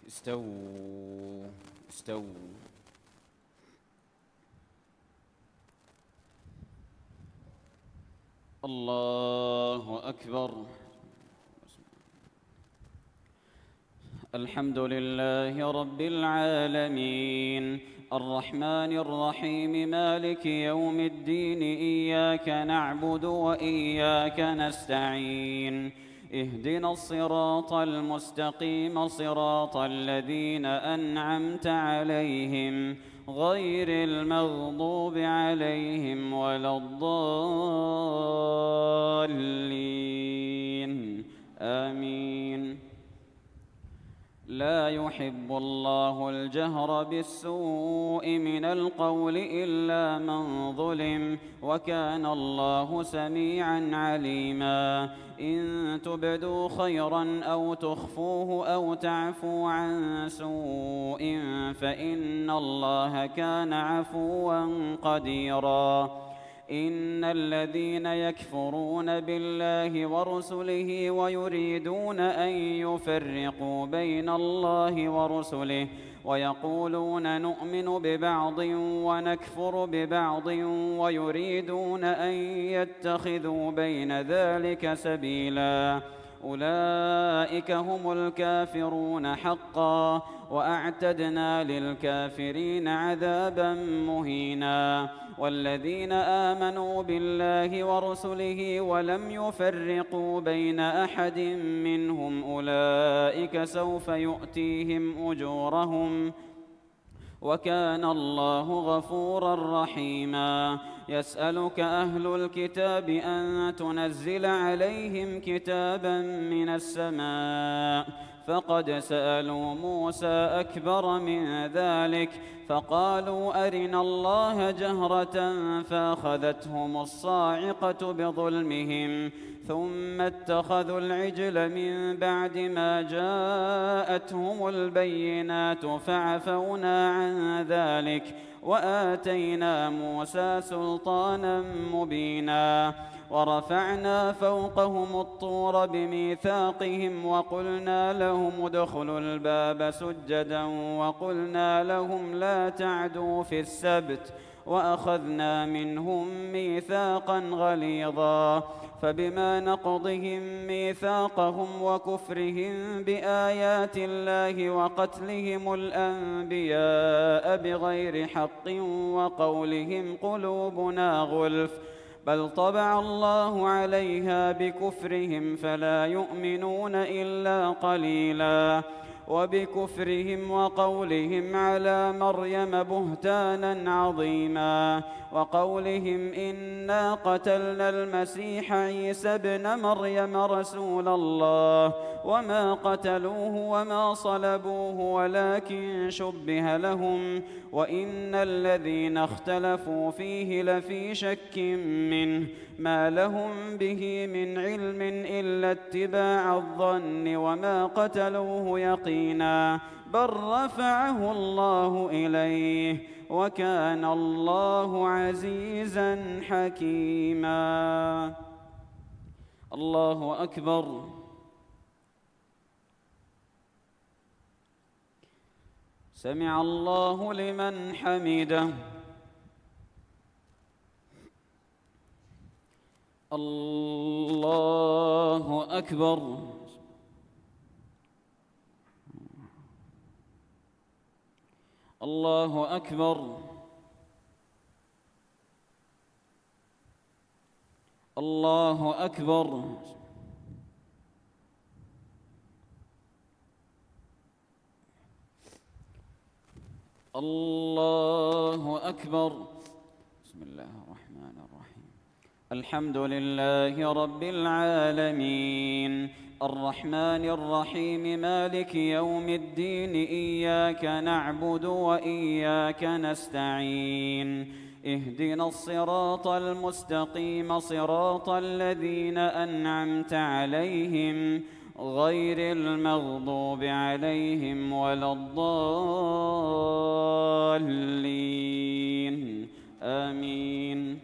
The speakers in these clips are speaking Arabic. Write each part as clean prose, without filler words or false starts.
استووا استووا. الله أكبر. الحمد لله رب العالمين الرحمن الرحيم مالك يوم الدين إياك نعبد وإياك نستعين اهدنا الصراط المستقيم صراط الذين أنعمت عليهم غير المغضوب عليهم ولا الضالين آمين. لا يحب الله الجهر بالسوء من القول إلا من ظلم وكان الله سميعا عليما. إن تبدوا خيرا أو تخفوه أو تعفوا عن سوء فإن الله كان عفوا قديرا. إن الذين يكفرون بالله ورسله ويريدون أن يفرقوا بين الله ورسله ويقولون نؤمن ببعض ونكفر ببعض ويريدون أن يتخذوا بين ذلك سبيلا أولئك هم الكافرون حقا وأعتدنا للكافرين عذابا مهينا. والذين آمنوا بالله ورسله ولم يفرقوا بين أحد منهم أولئك سوف يؤتيهم أجورهم وكان الله غفورا رحيما. يسألك أهل الكتاب أن تنزل عليهم كتابا من السماء فقد سألوا موسى أكبر من ذلك فقالوا أرنا الله جهرة فأخذتهم الصاعقة بظلمهم ثم اتخذوا العجل من بعد ما جاءتهم البينات فعفونا عن ذلك وآتينا موسى سلطانا مبينا. ورفعنا فوقهم الطور بميثاقهم وقلنا لهم ادخلوا الباب سجدا وقلنا لهم لا تعدوا في السبت وأخذنا منهم ميثاقا غليظا. فبما نقضهم ميثاقهم وكفرهم بآيات الله وقتلهم الأنبياء بغير حق وقولهم قلوبنا غلف بل طبع الله عليها بكفرهم فلا يؤمنون إلا قليلا. وبكفرهم وقولهم على مريم بهتانا عظيما وقولهم إنا قتلنا المسيح عيسى ابن مريم رسول الله وما قتلوه وما صلبوه ولكن شبه لهم وإن الذين اختلفوا فيه لفي شك منه ما لهم به من علم إلا اتباع الظن وما قتلوه يقينا بل رفعه الله إليه وكان الله عزيزا حكيما. الله أكبر. سمع الله لمن حمده. الله أكبر. الله أكبر. الله أكبر. الله أكبر. بسم الله الرحمن الرحيم. الحمد لله رب العالمين الرحمن الرحيم مالك يوم الدين إياك نعبد وإياك نستعين اهدنا الصراط المستقيم صراط الذين أنعمت عليهم غير المغضوب عليهم ولا الضالين آمين.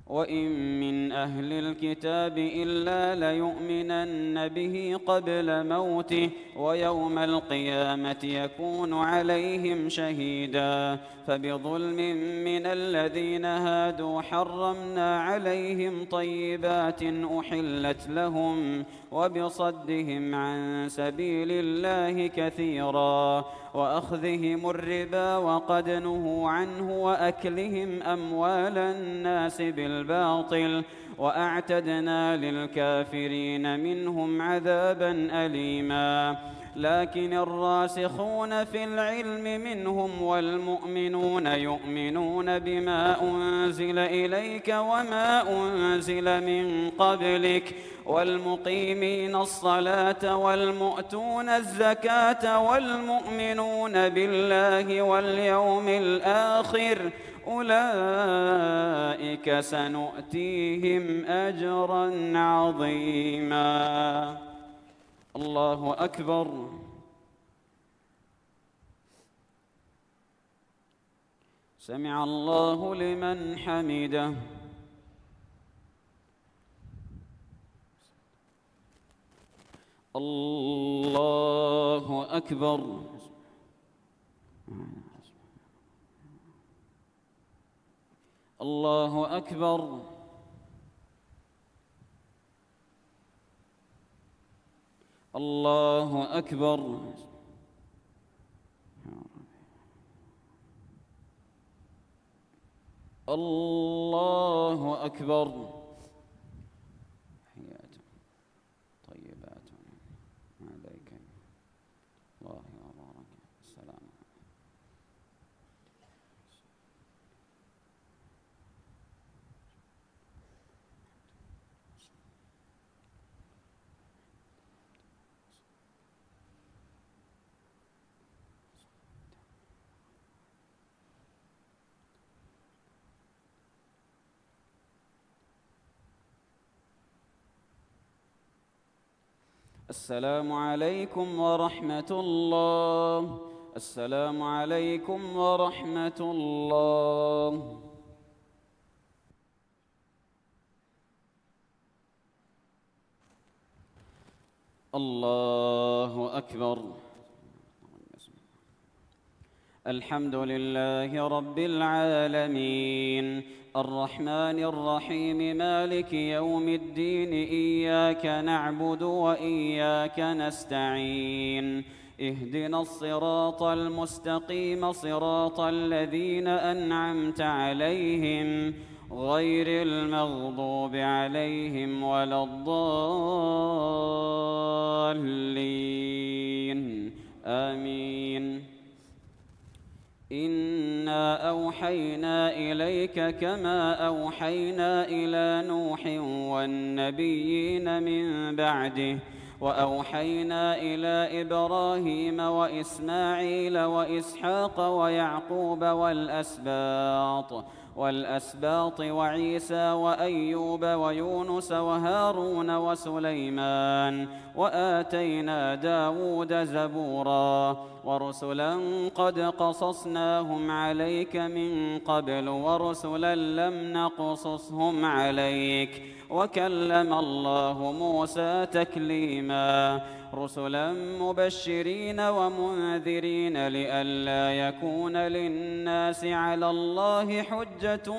وإن من أهل الكتاب إلا ليؤمنن به قبل موته ويوم القيامة يكون عليهم شهيدا فبظلم من الذين هادوا حرمنا عليهم طيبات أحلت لهم وبصدهم عن سبيل الله كثيرا وأخذهم الربا وقد نهوا عنه وأكلهم أموال الناس بالباطل وأعتدنا للكافرين منهم عذابا أليما لكن الراسخون في العلم منهم والمؤمنون يؤمنون بما أنزل إليك وما أنزل من قبلك والمقيمين الصلاة والمؤتون الزكاة والمؤمنون بالله واليوم الآخر أولئك سنؤتيهم أجرا عظيما. الله أكبر. سمع الله لمن حمده. الله أكبر. الله أكبر. الله أكبر. الله أكبر. حيات طيبات عليك الله وبارك السلام. السلام عليكم ورحمة الله. السلام عليكم ورحمة الله. الله أكبر. الحمد لله رب العالمين الرحمن الرحيم مالك يوم الدين إياك نعبد وإياك نستعين اهدنا الصراط المستقيم صراط الذين أنعمت عليهم غير المغضوب عليهم ولا الضالين آمين. إنا أوحينا إليك كما أوحينا إلى نوح والنبيين من بعده وأوحينا إلى إبراهيم وإسماعيل وإسحاق ويعقوب والأسباط وعيسى وأيوب ويونس وهارون وسليمان وآتينا داود زبورا ورسلا قد قصصناهم عليك من قبل ورسلا لم نقصصهم عليك وكلم الله موسى تكليما رسلا مبشرين ومنذرين لئلا يكون للناس على الله حجة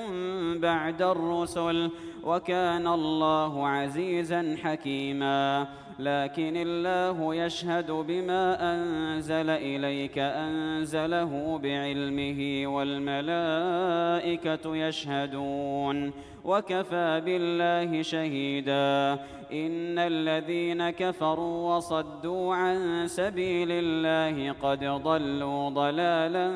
بعد الرسل وكان الله عزيزا حكيما. لكن الله يشهد بما أنزل إليك أنزله بعلمه والملائكة يشهدون وكفى بالله شهيدا. إن الذين كفروا وصدوا عن سبيل الله قد ضلوا ضلالا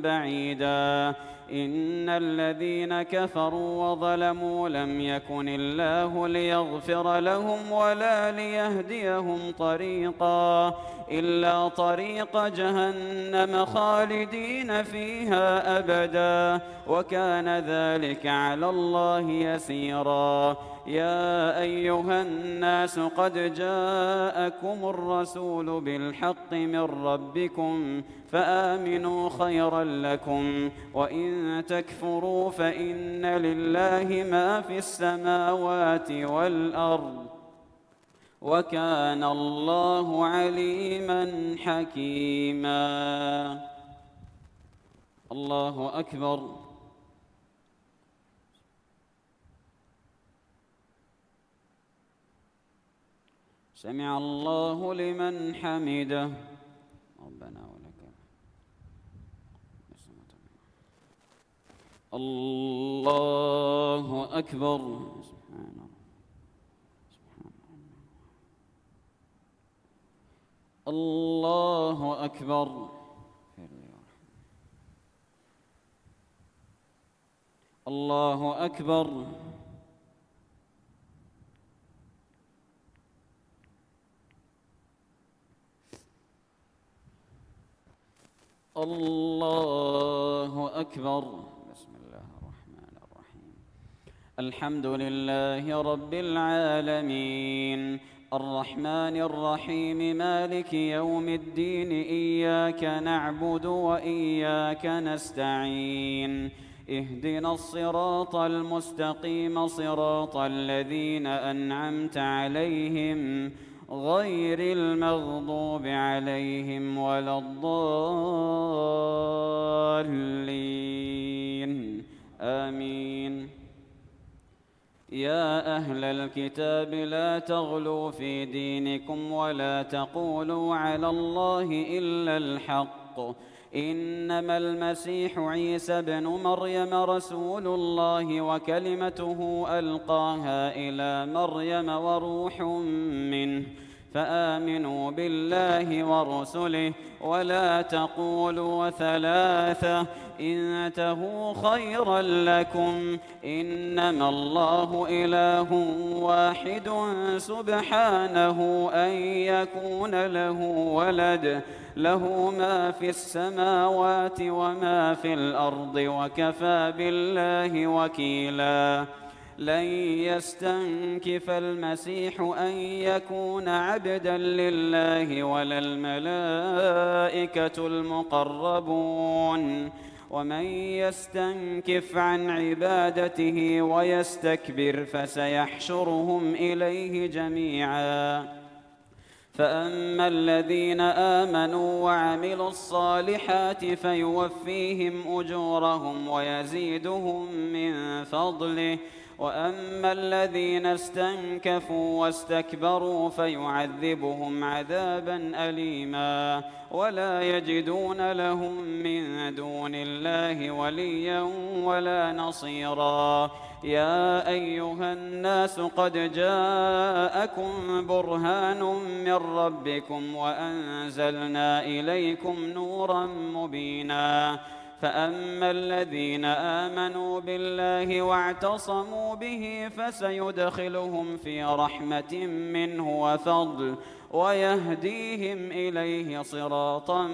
بعيدا. إن الذين كفروا وظلموا لم يكن الله ليغفر لهم ولا ليهديهم طريقا إلا طريق جهنم خالدين فيها أبدا وكان ذلك على الله يسيرا. يا أيها الناس قد جاءكم الرسول بالحق من ربكم فآمنوا خيرا لكم وإن وإن تكفروا فإن لله ما في السماوات والأرض وكان الله عليما حكيما. الله أكبر. سمع الله لمن حمده. ربنا ولك الله أكبر. الله أكبر. الله أكبر. الله أكبر. بسم الله الرحمن الرحيم. الحمد لله رب العالمين الرحمن الرحيم مالك يوم الدين إياك نعبد وإياك نستعين اهدنا الصراط المستقيم صراط الذين أنعمت عليهم غير المغضوب عليهم ولا الضالين آمين. يا أهل الكتاب لا تغلوا في دينكم ولا تقولوا على الله إلا الحق إنما المسيح عيسى بن مريم رسول الله وكلمته ألقاها إلى مريم وروح منه فآمنوا بالله ورسله ولا تقولوا ثلاثة انتهوا خيرا لكم إنما الله إله واحد سبحانه أن يكون له ولد له ما في السماوات وما في الأرض وكفى بالله وكيلا. لن يستنكف المسيح أن يكون عبدا لله ولا الملائكة المقربون ومن يستنكف عن عبادته ويستكبر فسيحشرهم إليه جميعا. فأما الذين آمنوا وعملوا الصالحات فيوفيهم أجورهم ويزيدهم من فضله وأما الذين استنكفوا واستكبروا فيعذبهم عذابا أليما ولا يجدون لهم من دون الله وليا ولا نصيرا. يا أيها الناس قد جاءكم برهان من ربكم وأنزلنا إليكم نورا مبينا. فأما الذين آمنوا بالله واعتصموا به فسيدخلهم في رحمة منه وفضل ويهديهم إليه صراطا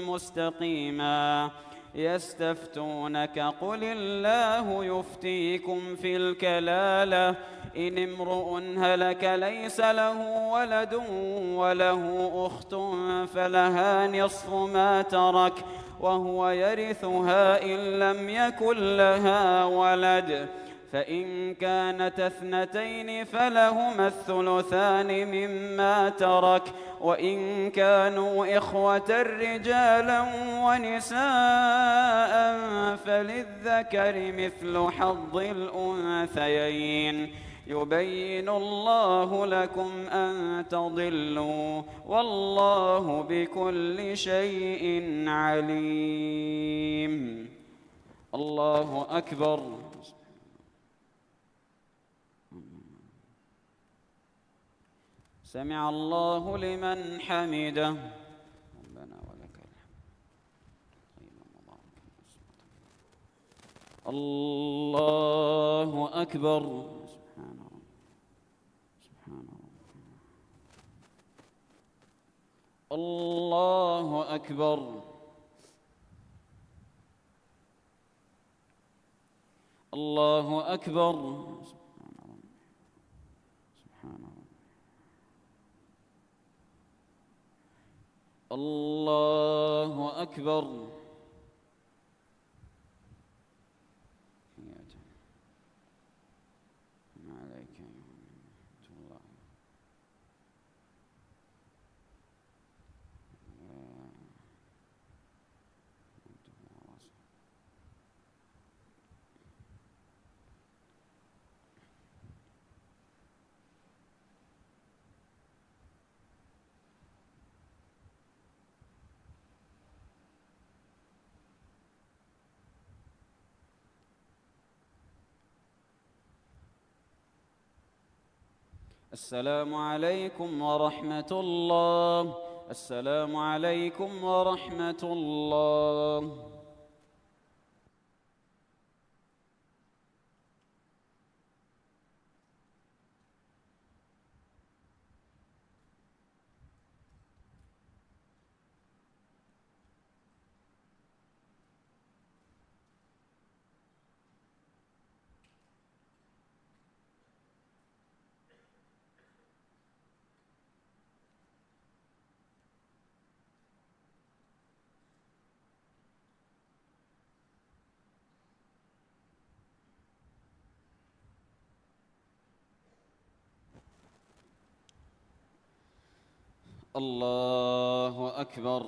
مستقيما. يستفتونك قل الله يفتيكم في الكلالة إن امرؤ هلك ليس له ولد وله أخت فلها نصف ما ترك وهو يرثها إن لم يكن لها ولد فإن كانت اثنتين فلهما الثلثان مما ترك وإن كانوا إخوة رجالا ونساء فللذكر مثل حظ الأنثيين يبين الله لكم أن تضلوا والله بكل شيء عليم. الله أكبر. سمع الله لمن حمده. ربنا ولك الحمد. الله أكبر. الله أكبر. الله أكبر. الله أكبر. السلام عليكم ورحمة الله. السلام عليكم ورحمة الله. الله أكبر.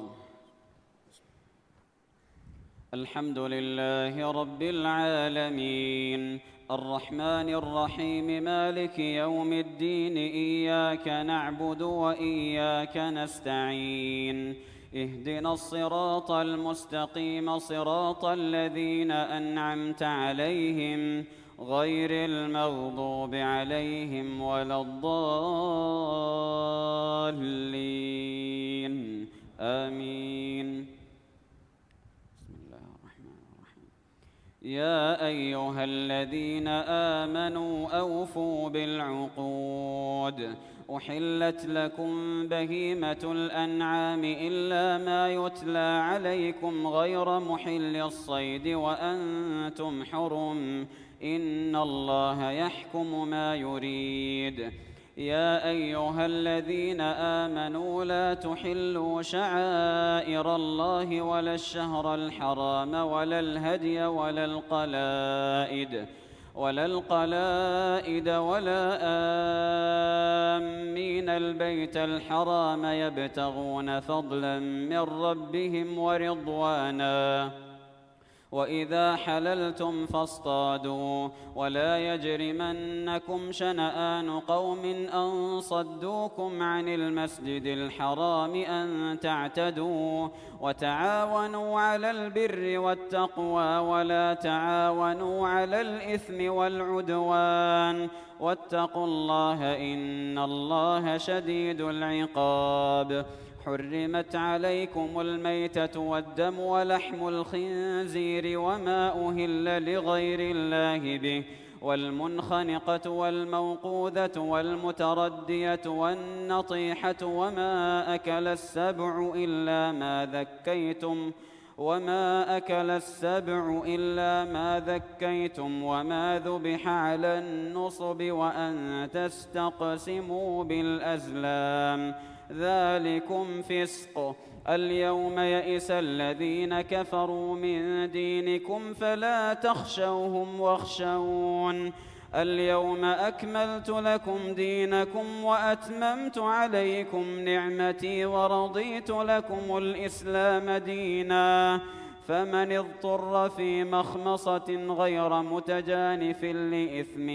الحمد لله رب العالمين، الرحمن الرحيم، مالك يوم الدين، إياك نعبد وإياك نستعين، اهدنا الصراط المستقيم، صراط الذين أنعمت عليهم غير المغضوب عليهم ولا الضالين، آمين. بسم الله الرحمن الرحيم. يا أيها الذين آمنوا أوفوا بالعقود، أحلت لكم بهيمة الأنعام إلا ما يتلى عليكم غير محل الصيد وأنتم حرم، إن الله يحكم ما يريد. يا أيها الذين آمنوا لا تحلوا شعائر الله ولا الشهر الحرام ولا الهدي ولا القلائد ولا آمين البيت الحرام يبتغون فضلا من ربهم ورضوانا، وإذا حللتم فاصطادوا، ولا يجرمنكم شنآن قوم أن صدوكم عن المسجد الحرام أن تعتدوا، وتعاونوا على البر والتقوى ولا تعاونوا على الإثم والعدوان، واتقوا الله إن الله شديد العقاب. حرمت عليكم الميتة والدم ولحم الخنزير وما أهل لغير الله به، والمنخنقة والموقوذة والمتردية والنطيحة وما أكل السبع إلا ما ذكيتم وما ذبح على النصب وأن تستقسموا بالأزلام، ذلكم فسق. اليوم يئس الذين كفروا من دينكم فلا تخشوهم واخشون. اليوم أكملت لكم دينكم وأتممت عليكم نعمتي ورضيت لكم الإسلام دينا، فمن اضطر في مخمصة غير متجانف لإثم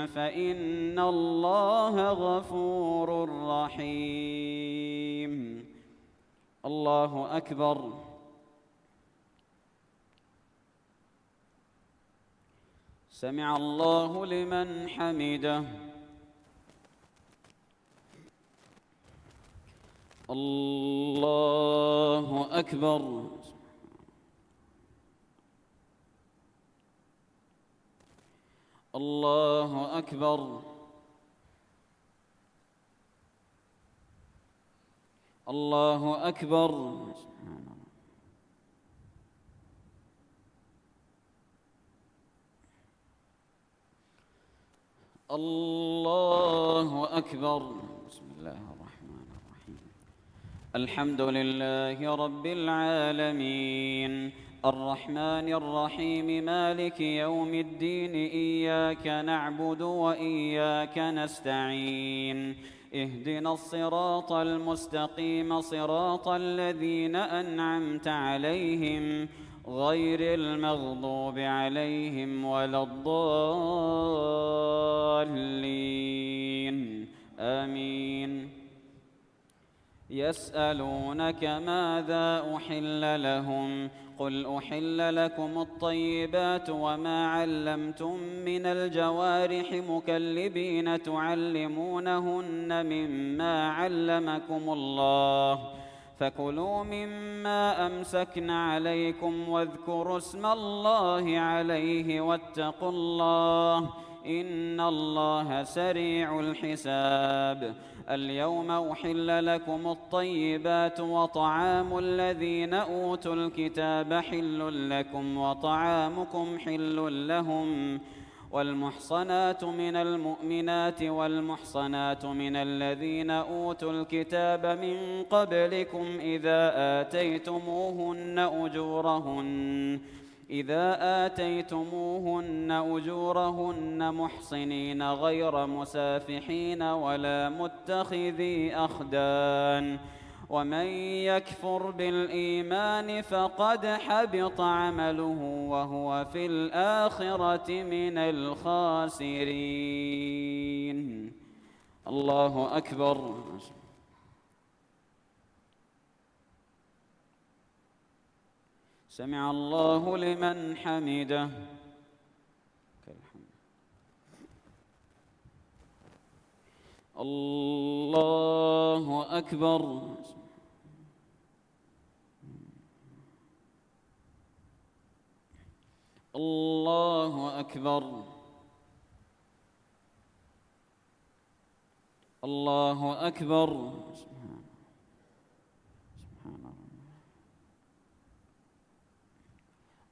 فإن الله غفور رحيم. الله أكبر. سمع الله لمن حمده. الله أكبر. الله أكبر. الله أكبر. الله أكبر. بسم الله الرحمن الرحيم. الحمد لله رب العالمين، الرحمن الرحيم، مالك يوم الدين، إياك نعبد وإياك نستعين، اهدنا الصراط المستقيم، صراط الذين أنعمت عليهم غير المغضوب عليهم ولا الضالين، آمين. يسألونك ماذا أحل لهم قل أحل لكم الطيبات وما علمتم من الجوارح مكلبين تعلمونهن مما علمكم الله فكلوا مما أمسكن عليكم واذكروا اسم الله عليه واتقوا الله إن الله سريع الحساب. اليوم أحل لكم الطيبات وطعام الذين أوتوا الكتاب حل لكم وطعامكم حل لهم والمحصنات من المؤمنات والمحصنات من الذين أوتوا الكتاب من قبلكم إذا آتيتموهن أجورهن محصنين غير مسافحين ولا متخذي أخدان ومن يكفر بالإيمان فقد حبط عمله وهو في الآخرة من الخاسرين. الله أكبر. سمع الله لمن حمده. الله أكبر. الله أكبر. الله أكبر.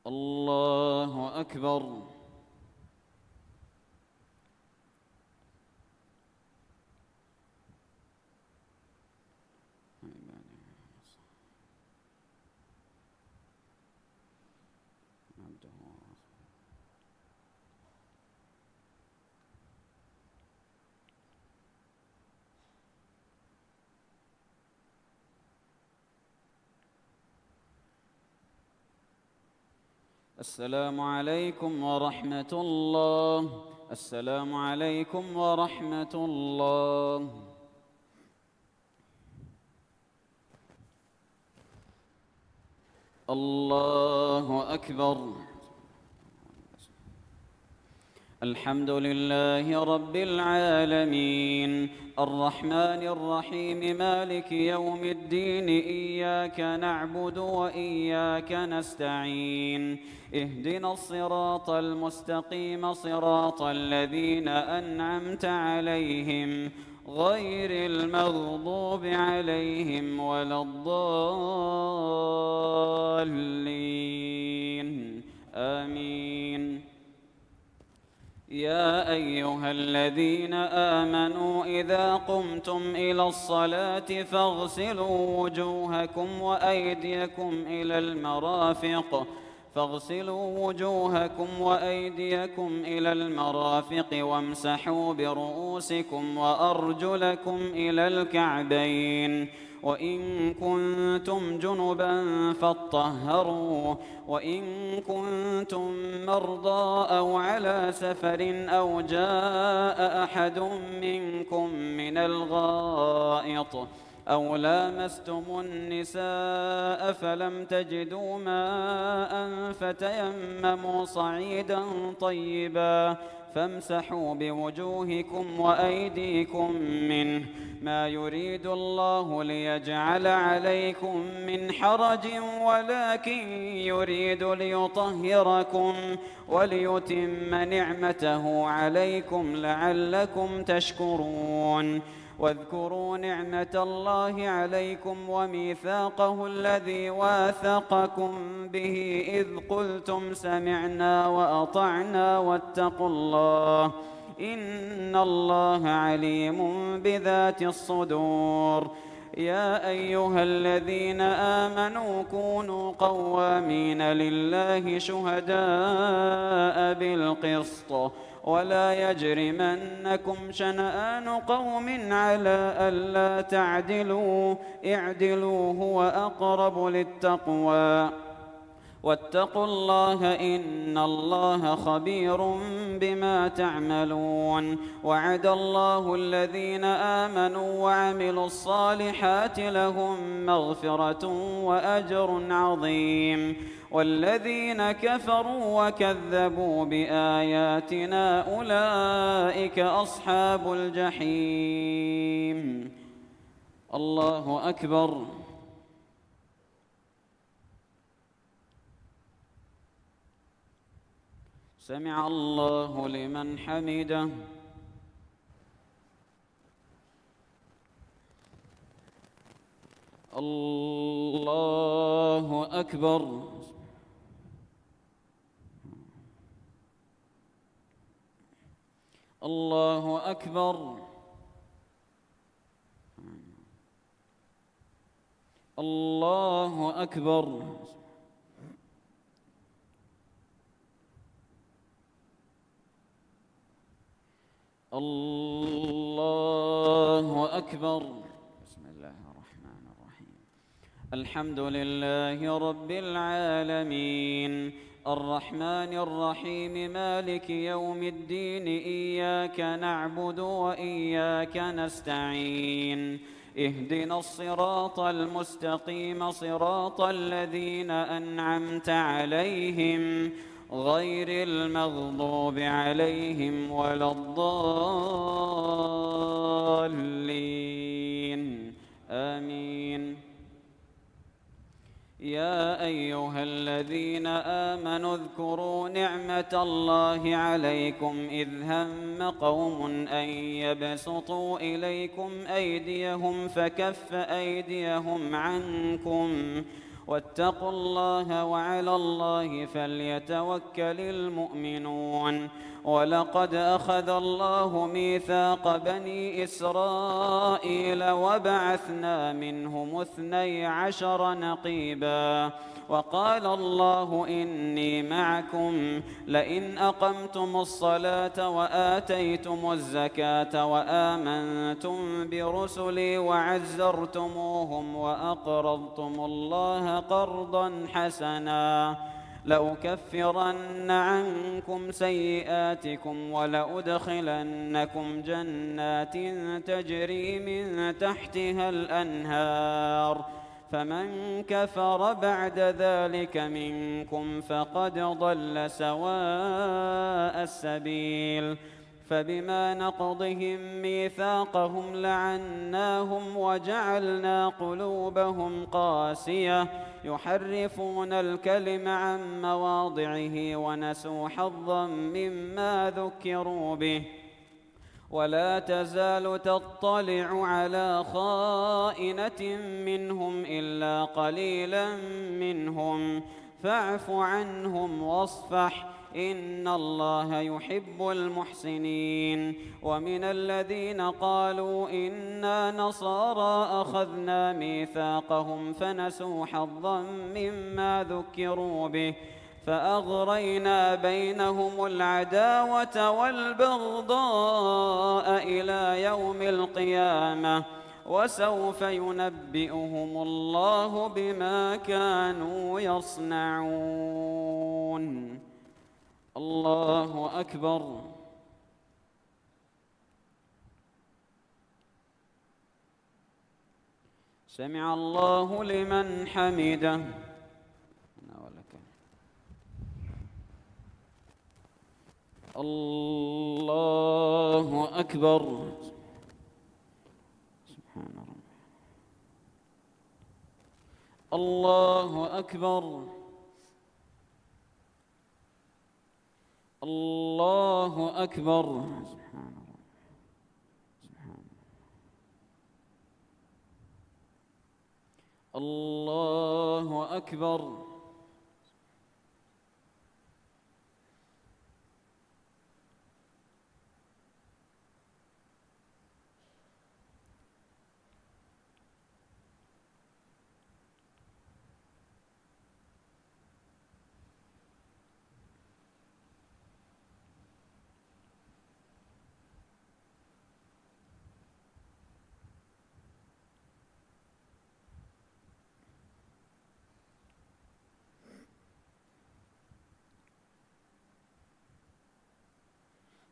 الله أكبر. السلام عليكم ورحمة الله. السلام عليكم ورحمة الله. الله أكبر. الحمد لله رب العالمين الرحمن الرحيم مالك يوم الدين إياك نعبد وإياك نستعين اهدنا الصراط المستقيم صراط الذين أنعمت عليهم غير المغضوب عليهم ولا الضالين آمين. يا أيها الذين آمنوا إذا قمتم إلى الصلاة فاغسلوا وجوهكم إلى المرافق وامسحوا برؤوسكم وأرجلكم إلى الكعبين وإن كنتم جنبا فاطهروا وإن كنتم مرضى أو على سفر أو جاء أحد منكم من الغائط أو لامستم النساء فلم تجدوا ماء فتيمموا صعيدا طيبا فامسحوا بوجوهكم وأيديكم منه ما يريد الله ليجعل عليكم من حرج ولكن يريد ليطهركم وليتم نعمته عليكم لعلكم تشكرون. واذكروا نعمة الله عليكم وميثاقه الذي واثقكم به إذ قلتم سمعنا وأطعنا واتقوا الله إن الله عليم بذات الصدور. يا أيها الذين آمنوا كونوا قوامين لله شهداء بالقسط ولا يجرمنكم شنآن قوم على ألا تعدلوا اعدلوا هو أقرب للتقوى واتقوا الله إن الله خبير بما تعملون. وعد الله الذين آمنوا وعملوا الصالحات لهم مغفرة وأجر عظيم، والذين كفروا وكذبوا بآياتنا أولئك أصحاب الجحيم. الله أكبر. سمع الله لمن حمده. الله أكبر. الله أكبر. الله أكبر. الله أكبر. بسم الله الرحمن الرحيم. الحمد لله رب العالمين، الرحمن الرحيم، مالك يوم الدين، إياك نعبد وإياك نستعين، اهدنا الصراط المستقيم، صراط الذين أنعمت عليهم غير المغضوب عليهم ولا الضالين، آمين. يا أيها الذين آمنوا اذكروا نعمة الله عليكم إذ هم قوم أن يبسطوا إليكم أيديهم فكف أيديهم عنكم، واتقوا الله وعلى الله فليتوكل المؤمنون. ولقد أخذ الله ميثاق بني إسرائيل وبعثنا منهم 12 نقيبا، وقال الله إني معكم لئن أقمتم الصلاة وآتيتم الزكاة وآمنتم برسلي وعزرتموهم وأقرضتم الله قرضا حسنا لأكفرن عنكم سيئاتكم ولأدخلنكم جنات تجري من تحتها الأنهار، فمن كفر بعد ذلك منكم فقد ضل سواء السبيل. فبما نقضهم ميثاقهم لعناهم وجعلنا قلوبهم قاسية يحرفون الكلم عن مواضعه ونسوا حظا مما ذكروا به، ولا تزال تطلع على خائنة منهم إلا قليلا منهم، فاعف عنهم واصفح إن الله يحب المحسنين. ومن الذين قالوا إنا نصارى أخذنا ميثاقهم فنسوا حظا مما ذكروا به فأغرينا بينهم العداوة والبغضاء إلى يوم القيامة، وسوف ينبئهم الله بما كانوا يصنعون. الله أكبر. سمع الله لمن حمده. الله أكبر. سبحان ربي. الله أكبر. الله أكبر. سبحان الله. سبحان الله أكبر.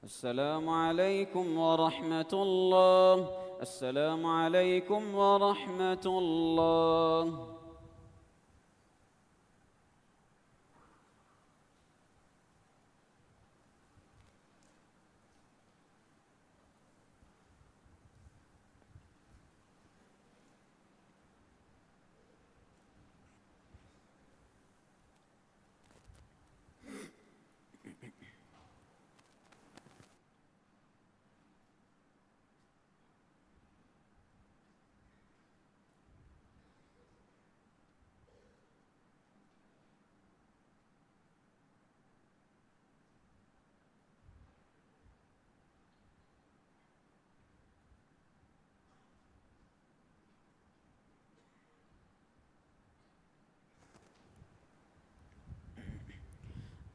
السلام عليكم ورحمة الله. السلام عليكم ورحمة الله.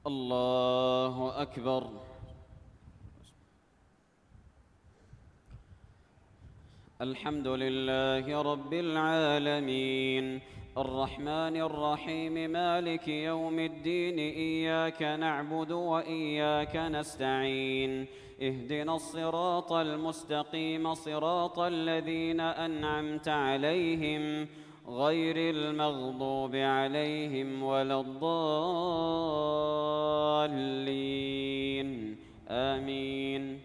الله أكبر. الحمد لله رب العالمين، الرحمن الرحيم، مالك يوم الدين، إياك نعبد وإياك نستعين، اهدنا الصراط المستقيم، صراط الذين أنعمت عليهم غير المغضوب عليهم ولا الضالين، آمين.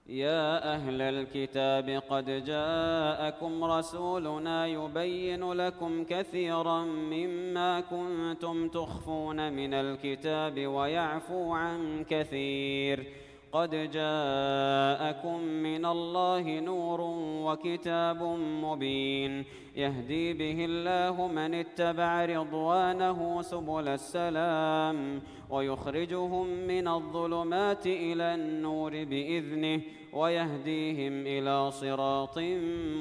يا أهل الكتاب قد جاءكم رسولنا يبين لكم كثيرا مما كنتم تخفون من الكتاب ويعفو عن كثير. قد جاءكم من الله نور وكتاب مبين يهدي به الله من اتبع رضوانه سبل السلام ويخرجهم من الظلمات إلى النور بإذنه ويهديهم إلى صراط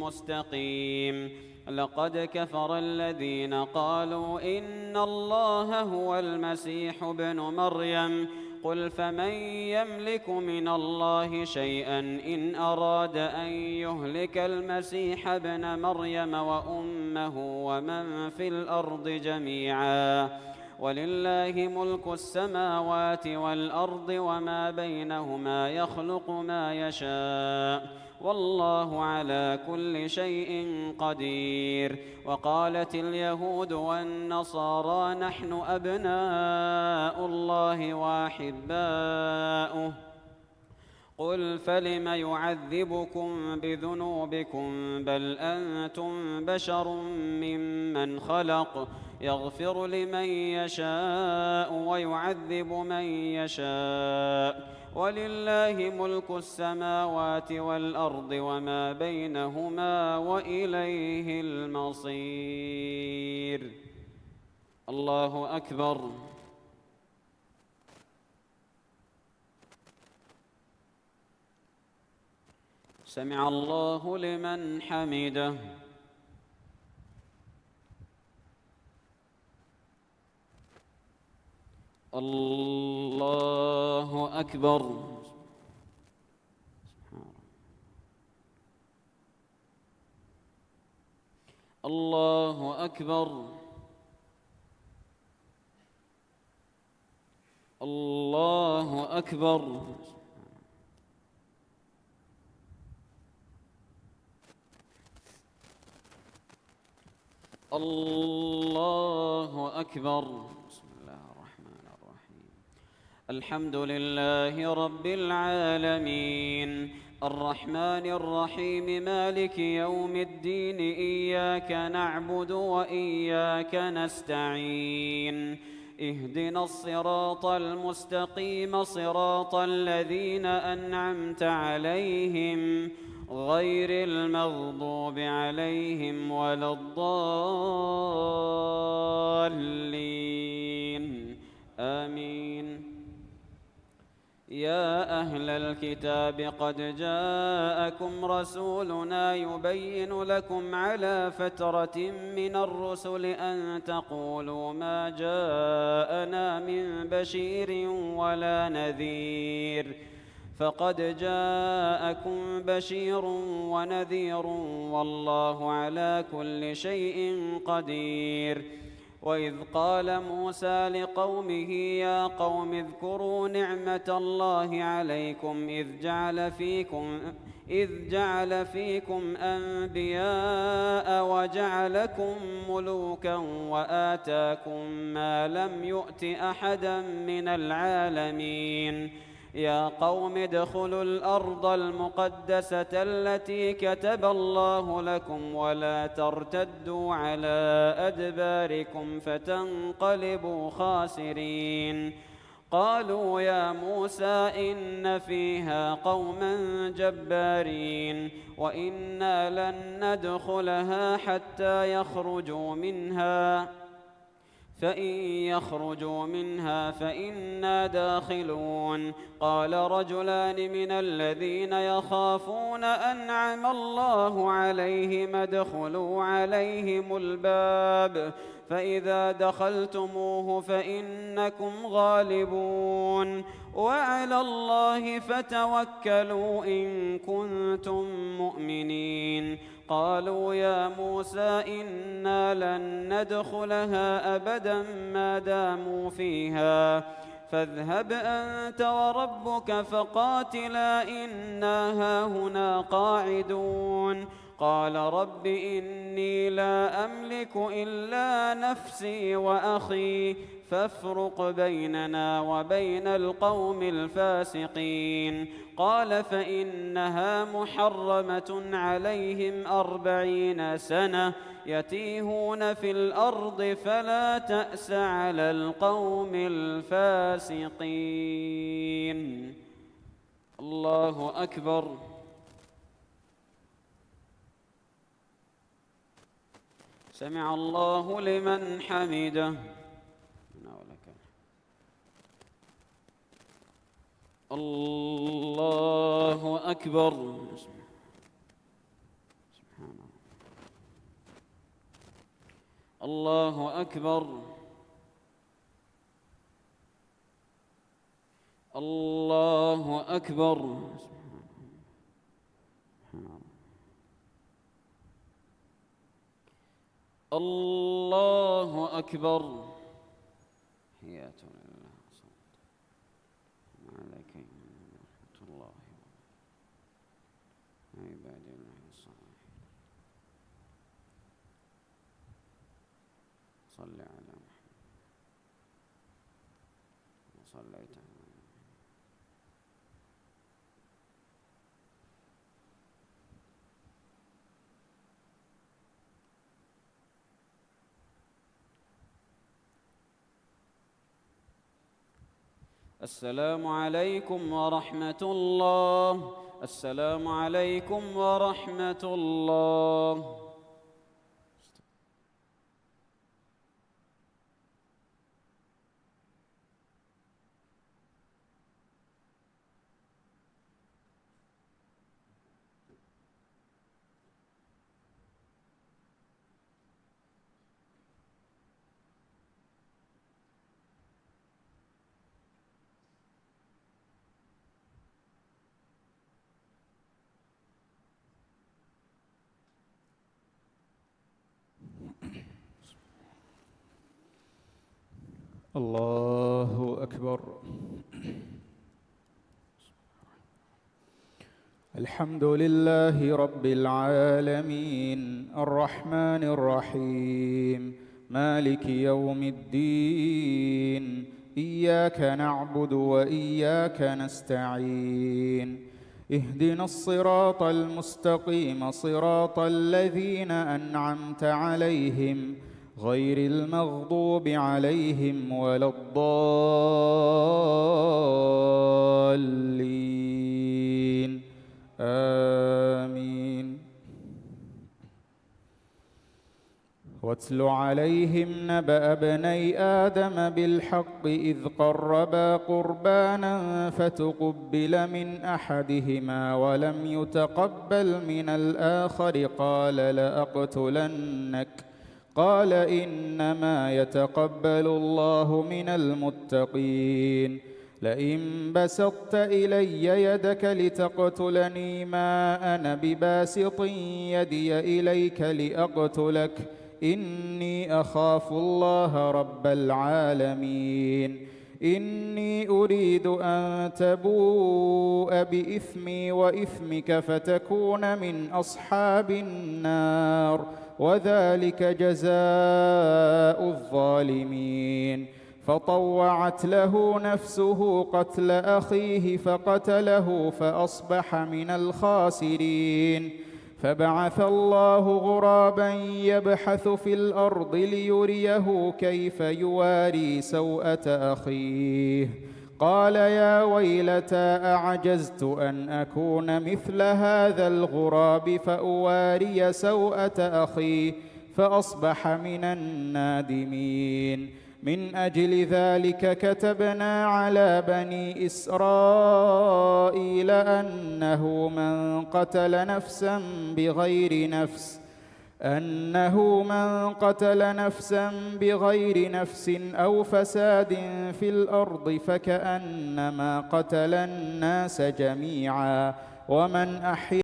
مستقيم. لقد كفر الذين قالوا إن الله هو المسيح ابن مريم قل فمن يملك من الله شيئا إن أراد أن يهلك المسيح ابن مريم وأمه ومن في الأرض جميعا ولله ملك السماوات والأرض وما بينهما يخلق ما يشاء والله على كل شيء قدير. وقالت اليهود والنصارى نحن أبناء الله وأحباؤه قل فلم يعذبكم بذنوبكم بل أنتم بشر ممن خلق يغفر لمن يشاء ويعذب من يشاء ولله ملك السماوات والأرض وما بينهما وإليه المصير. الله أكبر. سمع الله لمن حمده. الله أكبر. الله أكبر. الله أكبر. الله أكبر. بسم الله الرحمن الرحيم. الحمد لله رب العالمين الرحمن الرحيم مالك يوم الدين إياك نعبد وإياك نستعين اهدنا الصراط المستقيم صراط الذين أنعمت عليهم غير المغضوب عليهم ولا الضالين، آمين. يا أهل الكتاب قد جاءكم رسولنا يبين لكم على فترة من الرسل أن تقولوا ما جاءنا من بشير ولا نذير فقد جاءكم بشير ونذير والله على كل شيء قدير. وإذ قال موسى لقومه يا قوم اذكروا نعمة الله عليكم إذ جعل فيكم أنبياء وجعلكم ملوكا وآتاكم ما لم يؤت أحدا من العالمين يا قوم ادخلوا الأرض المقدسة التي كتب الله لكم ولا ترتدوا على أدباركم فتنقلبوا خاسرين قالوا يا موسى إن فيها قوما جبارين وإنا لن ندخلها حتى يخرجوا منها فإن يخرجوا منها فإنا داخلون قال رجلان من الذين يخافون أنعم الله عليهم ادخلوا عليهم الباب فإذا دخلتموه فإنكم غالبون وعلى الله فتوكلوا إن كنتم مؤمنين قالوا يا موسى إنا لن ندخلها أبدا ما داموا فيها فاذهب أنت وربك فقاتلا إنا هاهنا قاعدون قال رب إني لا أملك إلا نفسي وأخي فافرق بيننا وبين القوم الفاسقين قال فإنها محرمة عليهم 40 سنة يتيهون في الأرض فلا تأس على القوم الفاسقين. الله أكبر. سمع الله لمن حمده. الله أكبر. سبحان الله أكبر. الله أكبر. الله أكبر. حياة لله عليك ورحمة الله عباد الله الصالحين. صل على محمد وصليت على السلام عليكم ورحمة الله. السلام عليكم ورحمة الله. الله أكبر. الحمد لله رب العالمين الرحمن الرحيم مالك يوم الدين إياك نعبد وإياك نستعين اهدنا الصراط المستقيم صراط الذين أنعمت عليهم غير المغضوب عليهم ولا الضالين آمين. واتل عليهم نبأ ابني آدم بالحق إذ قربا قربانا فتقبل من أحدهما ولم يتقبل من الآخر قال لأقتلنك قال إنما يتقبل الله من المتقين لئن بسطت إلي يدك لتقتلني ما أنا بباسط يدي إليك لأقتلك إني أخاف الله رب العالمين. إني أريد أن تبوء بإثمي وإثمك فتكون من أصحاب النار، وذلك جزاء الظالمين. فطوعت له نفسه قتل أخيه فقتله فأصبح من الخاسرين. فبعث الله غرابا يبحث في الأرض ليريه كيف يواري سوءة أخيه. قال يا ويلتى أعجزت أن أكون مثل هذا الغراب فأواري سوءة أخي فأصبح من النادمين. من أجل ذلك كتبنا على بني إسرائيل أنه من قتل نفسا بغير نفس أو فساد في الأرض فكأنما قتل الناس جميعا، ومن أحيا